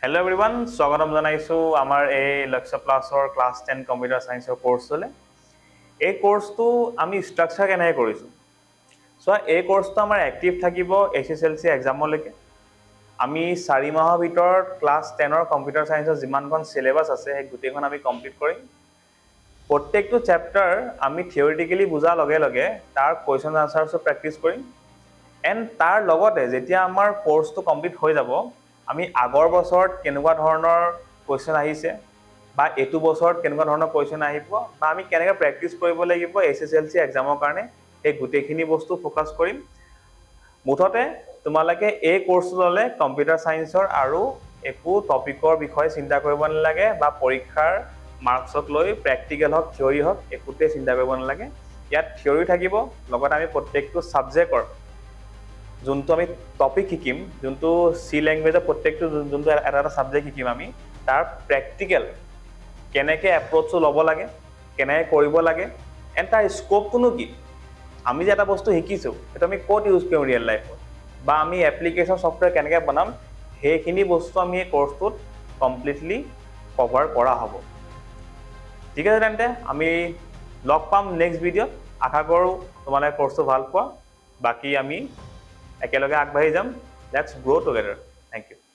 Hello' everyone, স্বাগতম জনাইছোঁ আমাৰ এই লক্ষ্য প্লাছৰ ক্লাছ 10 কম্পিউটাৰ ছায়েন্সৰ কোৰ্চলৈ। এই কোৰ্চটো আমি ষ্ট্ৰাকচাৰ কেনেকৈ কৰিছোঁ চোৱা। এই কোৰ্চটো আমাৰ এক্টিভ থাকিব SSLC এক্সামলৈকে। আমি 4 মাহৰ ভিতৰত ক্লাছ 10ৰ কম্পিউটাৰ ছায়েন্সৰ যিমানখন চিলেবাছ আছে সেই গোটেইখন আমি কমপ্লিট কৰিম। প্ৰত্যেকটো চেপ্টাৰ আমি থিয়ৰিটিকেলি বুজাৰ লগে লগে তাৰ কুৱেশ্যন আনচাৰ্ছো প্ৰেক্টিছ কৰিম। এণ্ড তাৰ লগতে যেতিয়া আমাৰ কোৰ্চটো কমপ্লিট হৈ যাব, আমি আগৰ বছৰত কেনেকুৱা ধৰণৰ কুৱেশ্যন আহিছে বা এইটো বছৰত কেনেকুৱা ধৰণৰ কুৱেশ্যন আহিব বা আমি কেনেকৈ প্ৰেক্টিছ কৰিব লাগিব SSLC এক্সামৰ কাৰণে, সেই গোটেইখিনি বস্তু ফ'কাছ কৰিম। মুঠতে তোমালোকে এই কোৰ্চটো ল'লে কম্পিউটাৰ ছায়েন্সৰ আৰু একো টপিকৰ বিষয়ে চিন্তা কৰিব নালাগে বা পৰীক্ষাৰ মাৰ্কছক লৈ প্ৰেক্টিকেল হওক থিয়ৰী হওক একোতে চিন্তা কৰিব নালাগে। ইয়াত থিয়ৰী থাকিব, লগতে আমি প্ৰত্যেকটো ছাবজেক্টৰ যোনটো আমি টপিক শিকিম, যোনটো চি লেংগুৱেজৰ প্ৰত্যেকটো যোনটো এটা এটা ছাবজেক্ট শিকিম, আমি তাৰ প্ৰেক্টিকেল কেনেকৈ এপ্ৰ'চটো ল'ব লাগে, কেনেকৈ কৰিব লাগে, এণ্ড তাৰ স্ক'পটোনো কি, আমি যে এটা বস্তু শিকিছোঁ সেইটো আমি ক'ত ইউজ কৰিম ৰিয়েল লাইফত, বা আমি এপ্লিকেশ্যন ছফ্টৱেৰ কেনেকৈ বনাম, সেইখিনি বস্তু আমি এই কোৰ্চটোত কমপ্লিটলি কভাৰ কৰা হ'ব। ঠিক আছে, তেন্তে আমি লগ পাম নেক্সট ভিডিঅ'ত। আশা কৰোঁ তোমালোকে কোৰ্চটো ভাল পোৱা। বাকী আমি একেলগে আগবাঢ়ি যাম। Let's grow' together. Thank U.